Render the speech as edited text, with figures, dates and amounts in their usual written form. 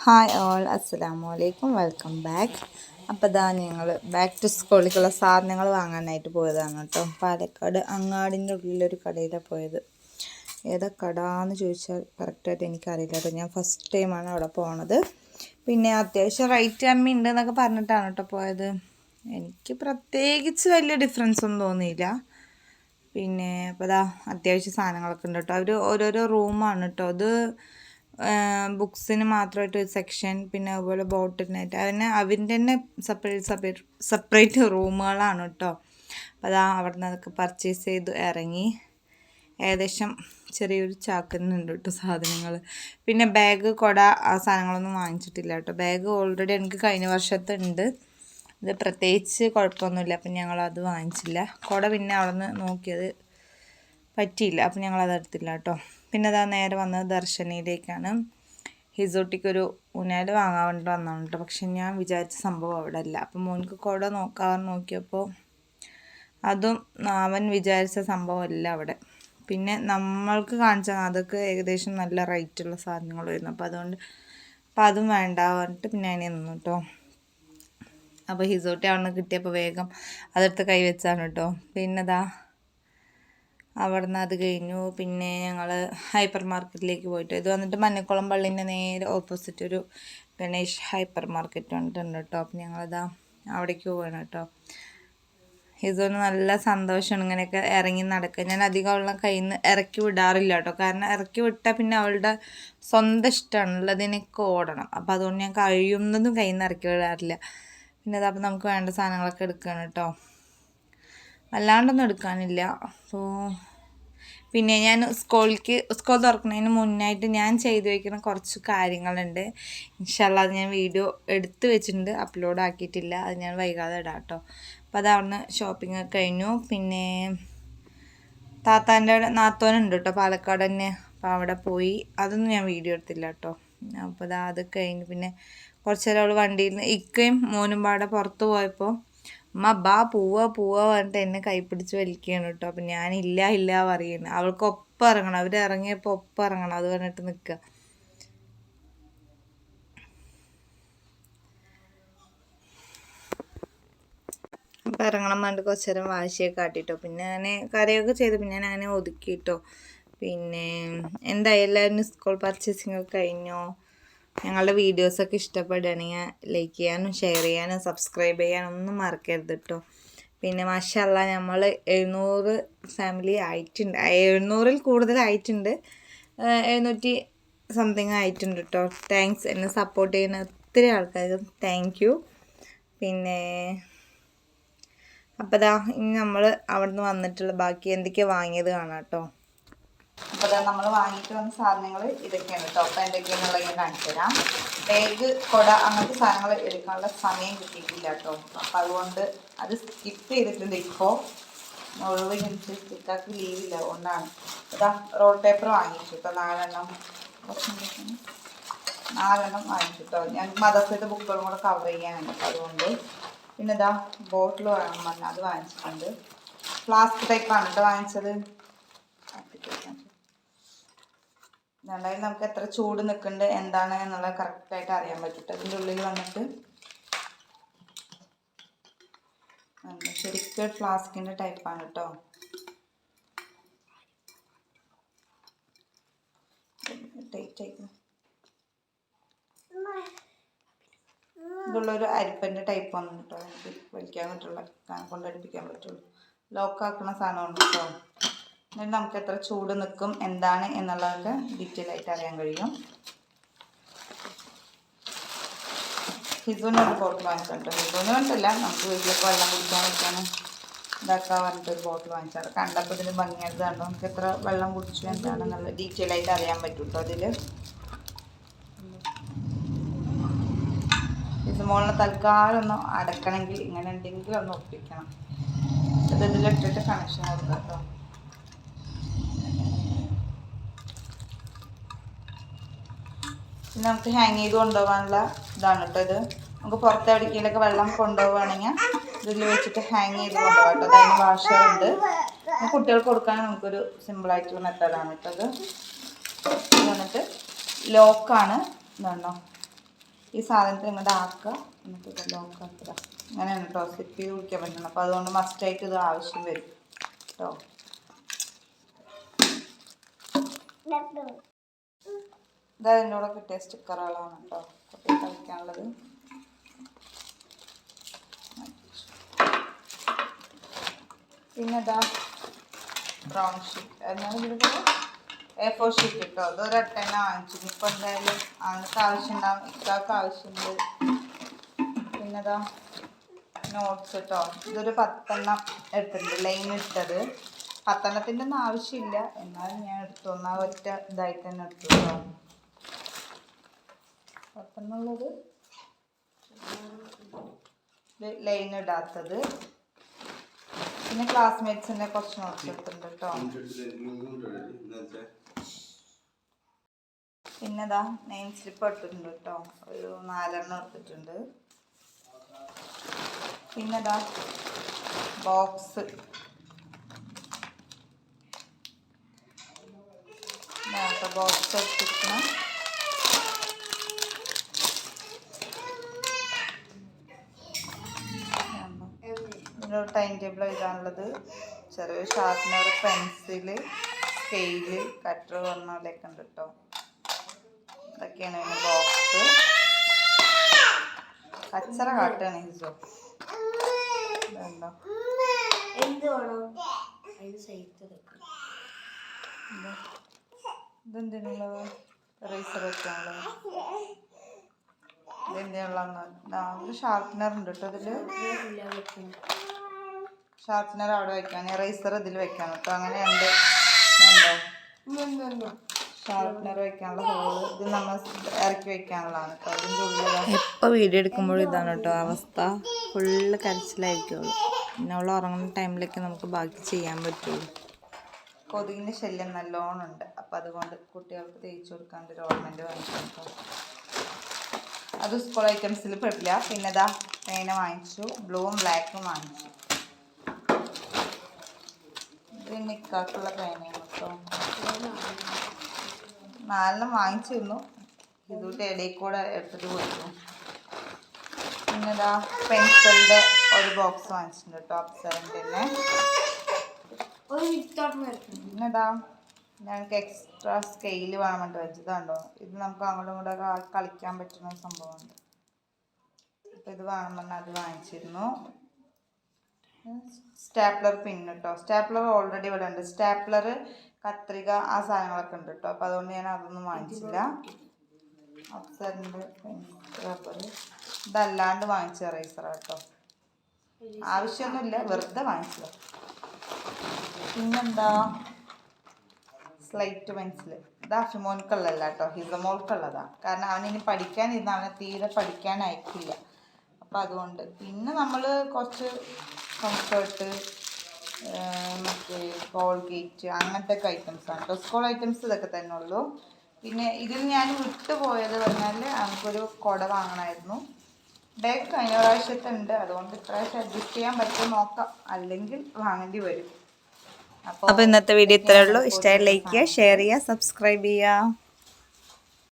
Hi all, അസ്സലാമു അലൈക്കും, welcome back. അപ്പോൾ ഇതാ ഞങ്ങൾ ബാക്ക് ടു സ്കൂളിലേക്കുള്ള സാധനങ്ങൾ വാങ്ങാനായിട്ട് പോയതാണ് കേട്ടോ. പാലക്കാട് അങ്ങാടിൻ്റെ ഉള്ളിലൊരു കടയിലാണ് പോയത്. ഏതാ കട എന്ന് ചോദിച്ചാൽ കറക്റ്റായിട്ട് എനിക്കറിയില്ല കേട്ടോ. ഞാൻ ഫസ്റ്റ് ടൈമാണ് അവിടെ പോണത്. പിന്നെ അത്യാവശ്യം റേറ്റ് കമ്മി ഉണ്ട് എന്നൊക്കെ പറഞ്ഞിട്ടാണ് കേട്ടോ പോയത്. എനിക്ക് പ്രത്യേകിച്ച് വലിയ ഡിഫറൻസ് ഒന്നും തോന്നിയില്ല. പിന്നെ അപ്പോൾ ഇതാ അത്യാവശ്യം സാധനങ്ങളൊക്കെ ഉണ്ട് കേട്ടോ. അവർ ഓരോരോ റൂമാണ് കേട്ടോ. അത് ബുക്സിന് മാത്രമായിട്ട് ഒരു സെക്ഷൻ, പിന്നെ അതുപോലെ ബോട്ടിനായിട്ട് അവൻ്റെ തന്നെ സെപ്പറേറ്റ് റൂമുകളാണ് കേട്ടോ. അപ്പോൾ അതാ അവിടെ നിന്ന് അതൊക്കെ പർച്ചേസ് ചെയ്ത് ഇറങ്ങി. ഏകദേശം ചെറിയൊരു ചാക്കുന്നുണ്ട് കേട്ടോ സാധനങ്ങൾ. പിന്നെ ബാഗ്, കുട, ആ സാധനങ്ങളൊന്നും വാങ്ങിച്ചിട്ടില്ല കേട്ടോ. ബാഗ് ഓൾറെഡി എനിക്ക് കഴിഞ്ഞ വർഷത്തെ ഉണ്ട്. ഇത് പ്രത്യേകിച്ച് കുഴപ്പമൊന്നുമില്ല, അപ്പം ഞങ്ങളത് വാങ്ങിച്ചില്ല. കുട പിന്നെ അവിടെ നിന്ന് നോക്കിയത് പറ്റിയില്ല, അപ്പം ഞങ്ങളത് എടുത്തില്ല കേട്ടോ. പിന്നെ അതാ നേരെ വന്നത് ദർശനയിലേക്കാണ്. ഹിസോട്ടിക്കൊരു ഊഞ്ഞാൽ വാങ്ങാൻ വേണ്ടി വന്നതാണ് കേട്ടോ. പക്ഷെ ഞാൻ വിചാരിച്ച സംഭവം അവിടെ അല്ല. അപ്പം മോനിക്ക് കുട നോക്കിയപ്പോൾ അതും അവൻ വിചാരിച്ച സംഭവമല്ല അവിടെ. പിന്നെ നമ്മൾക്ക് കാണിച്ചാൽ അതൊക്കെ ഏകദേശം നല്ല റേറ്റുള്ള സാധനങ്ങൾ വരുന്നു. അപ്പം അതും വേണ്ട പറഞ്ഞിട്ട് പിന്നെ അതിനെ നിന്നു കേട്ടോ. അപ്പോൾ ഹിസോട്ടി അവിടെ നിന്ന് കിട്ടിയപ്പോൾ വേഗം അതെടുത്ത് കൈവച്ചാണ് കേട്ടോ. പിന്നെ അവിടെ നിന്ന് അത് കഴിഞ്ഞു. പിന്നെ ഞങ്ങൾ ഹൈപ്പർ മാർക്കറ്റിലേക്ക് പോയിട്ട്, ഇത് വന്നിട്ട് മഞ്ഞക്കുളം പള്ളീൻ്റെ നേരെ ഓപ്പോസിറ്റ് ഒരു ഗണേഷ് ഹൈപ്പർ മാർക്കറ്റ് വന്നിട്ടുണ്ട് കേട്ടോ. അപ്പം ഞങ്ങളിതാ അവിടേക്ക് പോവാണ് കേട്ടോ. ഹിസോന് നല്ല സന്തോഷമാണ് ഇങ്ങനെയൊക്കെ ഇറങ്ങി നടക്കുക. ഞാൻ അധികം അവളെ കയ്യിൽ നിന്ന് ഇറക്കി വിടാറില്ല കേട്ടോ. കാരണം ഇറക്കി വിട്ടാൽ പിന്നെ അവളുടെ സ്വന്തം ഇഷ്ടമാണ്, ഉള്ളതിനൊക്കെ ഓടണം. അപ്പോൾ അതുകൊണ്ട് ഞാൻ കഴിയുന്നതും കയ്യിൽ നിന്ന് ഇറക്കി വിടാറില്ല. പിന്നെ അതപ്പോൾ നമുക്ക് വേണ്ട സാധനങ്ങളൊക്കെ എടുക്കണം കേട്ടോ. അല്ലാണ്ടൊന്നും എടുക്കാനില്ല. അപ്പോൾ പിന്നെ ഞാൻ സ്കൂൾ തുറക്കുന്നതിന് മുന്നായിട്ട് ഞാൻ ചെയ്തു വയ്ക്കുന്ന കുറച്ച് കാര്യങ്ങളുണ്ട്. ഇൻഷാല്ലാ അത് ഞാൻ വീഡിയോ എടുത്ത് വെച്ചിട്ടുണ്ട്, അപ്ലോഡ് ആക്കിയിട്ടില്ല. അത് ഞാൻ വൈകാതെ ഇടാം കേട്ടോ. അപ്പോൾ അത് അവിടുന്ന് ഷോപ്പിംഗ് ഒക്കെ കഴിഞ്ഞു. പിന്നെ താത്താൻ്റെ നാത്തോനുണ്ട് കേട്ടോ പാലക്കാട് തന്നെ. അപ്പോൾ അവിടെ പോയി, അതൊന്നും ഞാൻ വീഡിയോ എടുത്തില്ല കേട്ടോ. അപ്പോൾ അത് കഴിഞ്ഞു. പിന്നെ കുറച്ച് നേരം അവൾ വണ്ടിയിൽ നിന്ന് ഇക്കയും മോനും പാടെ പുറത്ത് പോയപ്പോൾ അമ്മ പോവാ പറഞ്ഞിട്ട് എന്നെ കൈപ്പിടിച്ച് വലിക്കുകയാണ് കേട്ടോ. അപ്പം ഞാൻ ഇല്ല പറയുന്നത്. അവൾക്ക് ഒപ്പം ഇറങ്ങണം, അവർ ഇറങ്ങിയപ്പോൾ ഒപ്പം ഇറങ്ങണം, അത് പറഞ്ഞിട്ട് നിൽക്കുക. അപ്പം ഇറങ്ങണം പറഞ്ഞിട്ട് കുറച്ച് നേരം വാശിയൊക്കെ കാട്ടിട്ടോ. പിന്നെ ഞാൻ കരയൊക്കെ ചെയ്തു. പിന്നെ ഞാൻ അങ്ങനെ ഒതുക്കിയിട്ടോ. പിന്നെ എന്തായാലും എല്ലാവരും സ്കൂൾ പർച്ചേസിംഗ് ഒക്കെ കഴിഞ്ഞോ? ഞങ്ങളുടെ വീഡിയോസൊക്കെ ഇഷ്ടപ്പെടുകയാണെങ്കിൽ ലൈക്ക് ചെയ്യാനും ഷെയർ ചെയ്യാനും സബ്സ്ക്രൈബ് ചെയ്യാനും ഒന്നും മറക്കരുത് കേട്ടോ. പിന്നെ മാഷാല്ലാ നമ്മൾ 700 ഫാമിലി ആയിട്ടുണ്ട്. 700-ൽ കൂടുതലായിട്ടുണ്ട്. 700 സംതിങ് ആയിട്ടുണ്ട് കേട്ടോ. താങ്ക്സ്, എന്നെ സപ്പോർട്ട് ചെയ്യുന്ന ഒത്തിരി ആൾക്കാർക്കും താങ്ക് യു. പിന്നെ അപ്പോൾ ഇനി നമ്മൾ അവിടെ നിന്ന് വന്നിട്ടുള്ള ബാക്കി എന്തൊക്കെയാണ് വാങ്ങിയത് കാണാം കേട്ടോ. അപ്പോൾ നമ്മൾ വാങ്ങിയിട്ട് വന്ന സാധനങ്ങൾ ഇതൊക്കെയാണ് കേട്ടോ. അപ്പോൾ എന്തൊക്കെയാണെന്നുള്ളത് ഞാൻ കാണിച്ചു തരാം. ബാഗ്, കുട, അങ്ങനത്തെ സാധനങ്ങൾ എടുക്കാനുള്ള സമയം കിട്ടിയിട്ടില്ല കേട്ടോ. അപ്പം അതുകൊണ്ട് അത് സ്കിപ്പ് ചെയ്തിട്ടുണ്ട്. ഇപ്പോൾ ഒഴിവിനനുസരിച്ച് ഇക്കാക്ക് ലീവില്ല, അതുകൊണ്ടാണ്. റോൾ പേപ്പർ വാങ്ങിച്ചു കേട്ടോ. 4 വാങ്ങിച്ചു കേട്ടോ. ഞാൻ മദർസത്തെ ബുക്കുകളും കൂടെ കവർ ചെയ്യാനുണ്ട്. അപ്പോൾ അതുകൊണ്ട് പിന്നെ ബോട്ടിൽ വാങ്ങാൻ പറഞ്ഞാൽ അത് വാങ്ങിച്ചിട്ടുണ്ട്. ഫ്ലാസ്ക് ടൈപ്പാണ് കേട്ടോ വാങ്ങിച്ചത്. എന്തായാലും നമുക്ക് എത്ര ചൂട് നിൽക്കുന്നുണ്ട് എന്താണ് എന്നുള്ളത് കറക്റ്റായിട്ട് അറിയാൻ പറ്റും. അതിൻ്റെ ഉള്ളിൽ വന്നിട്ട് ശരിക്കും ഫ്ലാസ്കിൻ്റെ ടൈപ്പാണ് കേട്ടോ. ഇതുള്ളൊരു അരിപ്പൻ്റെ ടൈപ്പ് വന്നു കേട്ടോ. എനിക്ക് വലിക്കാൻ പറ്റുള്ള കൊണ്ടടിപ്പിക്കാൻ പറ്റുള്ളൂ. ലോക്കാക്കുന്ന സാധനമാണ് കേട്ടോ. എന്നിട്ട് നമുക്ക് എത്ര ചൂട് നിൽക്കും എന്താണ് എന്നുള്ളതൊക്കെ ഡീറ്റെയിൽ ആയിട്ട് അറിയാൻ കഴിയും. ഹിസോനൊരു ബോട്ടിൽ വാങ്ങിച്ചിട്ടുണ്ട്. ഹിസോന് വേണ്ടല്ല, നമുക്ക് വീട്ടിലേക്ക് വെള്ളം കുടിക്കാൻ വെക്കാനും ഇതാക്കാൻ പറഞ്ഞിട്ടൊരു ബോട്ടിൽ വാങ്ങിച്ചാൽ കണ്ടപ്പോൾ ഇതിന് ഭംഗിയായിട്ട് കണ്ടോ. നമുക്ക് എത്ര വെള്ളം കുടിച്ചു എന്താണെന്നുള്ള ഡീറ്റെയിൽ ആയിട്ട് അറിയാൻ പറ്റും കേട്ടോ. അതിൽ ഹിസമോളിനെ തൽക്കാലം ഒന്ന് അടക്കണമെങ്കിൽ ഇങ്ങനെ എന്തെങ്കിലും ഒന്ന് ഒപ്പിക്കണം. അത് ഇതിലിട്ടിട്ട് കണക്ഷൻ കൊടുക്കാം കേട്ടോ. പിന്നെ നമുക്ക് ഹാങ് ചെയ്ത് കൊണ്ടുപോകാനുള്ള ഇതാണ് കേട്ടോ. ഇത് നമുക്ക് പുറത്ത് എവിടേക്കെങ്കിലൊക്കെ വെള്ളം കൊണ്ടുപോവുകയാണെങ്കിൽ ഇതിൽ വെച്ചിട്ട് ഹാങ് ചെയ്ത് കൊണ്ടുപോകാം കേട്ടോ. അതിന് വാഷറുണ്ട്. കുട്ടികൾക്ക് കൊടുക്കാൻ നമുക്കൊരു സിമ്പിളായിട്ടുള്ള മെത്തേഡാണ് കേട്ടോ. ഇത് വന്നിട്ട് ലോക്കാണ്. ഇതാണോ ഈ സാധനത്തിൽ ഇങ്ങോട്ട് ആക്കുക, എന്നിട്ട് ഇത് ലോക്ക് ആക്കുക. അങ്ങനെയാണ് കേട്ടോ സ്ലിപ്പ് ചെയ്ത് കുടിക്കാൻ പറ്റണം. അപ്പോൾ അതുകൊണ്ട് മസ്റ്റായിട്ട് ഇത് ആവശ്യം വരും കേട്ടോ. ഇതാ എൻ്റെ കൂടെ കിട്ടിയ സ്റ്റിക്കറുകളാണ് കേട്ടോ കുട്ടി കളിക്കാനുള്ളത്. പിന്നെ ഇതാ ബ്രൗൺ ഷീറ്റ്, എന്നാലും ഇതിൽ A4 ഷീറ്റ് കേട്ടോ. അതൊരു 8 വാങ്ങിച്ചു. ഇപ്പോൾ എന്തായാലും അവൾക്ക് ആവശ്യമുണ്ടാവും, ഇക്കാൾക്ക് ആവശ്യമുണ്ട്. പിന്നെ ഇതാ നോട്ട്സ് കേട്ടോ. ഇതൊരു 10 എടുത്തിട്ടുണ്ട്, ലൈൻ ഇട്ടത്. 10 ഒന്നും ആവശ്യമില്ല, എന്നാലും ഞാൻ എടുത്തു. ഒന്നാ ഒറ്റ ഇതായിട്ട് തന്നെ എടുത്തു കേട്ടോ. 10 ഉള്ളത് ലൈൻ ഇടാത്തത്. പിന്നെ ക്ലാസ്മേറ്റ്സിൻ്റെ കുറച്ച് നോട്ട്സ് എടുത്തിട്ടുണ്ട് കേട്ടോ. പിന്നെ ഇതാ നെയിം സ്ലിപ്പ് എടുത്തിട്ടുണ്ട് കേട്ടോ, ഒരു 4 എടുത്തിട്ടുണ്ട്. പിന്നെ ഇതാ ബോക്സ്, ബോക്സ് എടുത്തിരിക്കണം. ഇതിലൊരു ടൈം ടേബിൾ എഴുതാനുള്ളത്, ചെറിയൊരു ഷാർപ്പ്നർ, പെൻസില്, സ്കെയില്, കട്ടർ പറഞ്ഞ പോലെയൊക്കെ ഉണ്ട് കേട്ടോ. ഇതൊക്കെയാണ് പിന്നെ ബോക്സ്. കച്ചറ കാട്ടാണ് ഹിസോ. ഇതുണ്ടോ ഇതെന്തിനുള്ളത്? റേസർ വെക്കാനുള്ളത്. ഇതെന്തിനുള്ളതെന്ന് ഷാർപ്പ്നർ ഉണ്ട് കേട്ടോ. ഇതിൽ ഷാർപ്പ്നർ അവിടെ വെക്കാൻ, റേസർ ഇതിൽ വെക്കാൻ കേട്ടോ. അങ്ങനെ ഉണ്ട്. ഷാർപ്പ്നർ വെക്കാനുള്ള ഹോള്, ഇത് നമ്മൾ ഇറക്കി വെക്കാനുള്ളതാണ് കേട്ടോ. അതിൻ്റെ ഉള്ളിൽ എപ്പോൾ വീഡിയോ എടുക്കുമ്പോഴും ഇതാണ് കേട്ടോ അവസ്ഥ. ഫുള്ള് കരച്ചിലായിരിക്കുള്ളൂ. പിന്നെ അവൾ ഉറങ്ങുന്ന ടൈമിലൊക്കെ നമുക്ക് ബാക്കി ചെയ്യാൻ പറ്റുള്ളൂ. കൊതുകിൻ്റെ ശല്യം നല്ലോണം ഉണ്ട്. അപ്പം അതുകൊണ്ട് കുട്ടികൾക്ക് തേച്ച് കൊടുക്കാണ്ട് ഒരു ഓർണമെൻറ്റ് വാങ്ങിക്കാം കേട്ടോ. അത് സ്കൂൾ ഐറ്റംസിൽ പെടില്ല. പിന്നെ ഇതാ പേന വാങ്ങിച്ചു, ബ്ലൂവും ബ്ലാക്കും വാങ്ങിച്ചു. ഇത് നിക്കാക്കുള്ള പേനയാണ് കേട്ടോ. 4 വാങ്ങിച്ചിരുന്നു, ഇതുകൊണ്ട് ഇടയിൽ കൂടെ എടുത്തിട്ട് പോയിരുന്നു. പിന്നെ ഇതാ പെൻസിലിൻ്റെ ഒരു ബോക്സ് വാങ്ങിച്ചിട്ടുണ്ട് കേട്ടോ, അപ്സറിൻ്റെ തന്നെ. പിന്നെ ഇതാ ഞങ്ങൾക്ക് എക്സ്ട്രാ സ്കെയിൽ വേണം വേണ്ടി വെച്ചതുണ്ടോ. ഇത് നമുക്ക് അങ്ങോട്ടും ഇങ്ങോട്ടും കളിക്കാൻ പറ്റുന്ന സംഭവമുണ്ട്. അപ്പോൾ ഇത് വേണമെന്ന് അത് വാങ്ങിച്ചിരുന്നു. സ്റ്റാപ്ലർ പിൻ കേട്ടോ. സ്റ്റാപ്ലർ ഓൾറെഡി ഇവിടെ ഉണ്ട്. സ്റ്റാപ്ലർ, കത്രിക, ആ സാധനങ്ങളൊക്കെ ഉണ്ട് കേട്ടോ. അപ്പോൾ അതുകൊണ്ട് ഞാൻ അതൊന്നും വാങ്ങിച്ചില്ല. അപ്സറിൻ്റെ റബ്ബർ, ഇതല്ലാണ്ട് വാങ്ങിച്ച റേസറാണ് കേട്ടോ. ആവശ്യമൊന്നുമില്ല, വെറുതെ വാങ്ങിച്ചത്. പിന്നെന്താ സ്ലൈറ്റ് പെൻസിൽ. ഇത് അഫിമോൻക്കുള്ളതല്ല കേട്ടോ, ഹിസമോൾക്കുള്ളതാണ്. കാരണം അവനിനി പഠിക്കാനിരുന്ന അവനെ തീരെ പഠിക്കാൻ അയക്കില്ല. അപ്പം അതുകൊണ്ട്. പിന്നെ നമ്മൾ കുറച്ച് കംഫർട്ട്, മറ്റേ കോൾഗേറ്റ്, അങ്ങനത്തെ ഒക്കെ ഐറ്റംസാണ് കേട്ടോ. സ്കൂൾ ഐറ്റംസ് ഇതൊക്കെ തന്നെ ഉള്ളൂ. പിന്നെ ഇതിൽ ഞാൻ വിട്ടുപോയത് പറഞ്ഞാൽ നമുക്കൊരു കുട വാങ്ങണമായിരുന്നു. ബാഗ് കഴിഞ്ഞ പ്രാവശ്യത്തെ ഉണ്ട്, അതുകൊണ്ട് ഇപ്രാവശ്യം അഡ്ജസ്റ്റ് ചെയ്യാൻ പറ്റും നോക്കാം, അല്ലെങ്കിൽ വാങ്ങേണ്ടി വരും. അപ്പോൾ ഇന്നത്തെ വീഡിയോ ഇത്രയേ ഉള്ളൂ. ഇഷ്ടമായി ലൈക്ക് ചെയ്യുക, ഷെയർ ചെയ്യുക, സബ്സ്ക്രൈബ് ചെയ്യുക.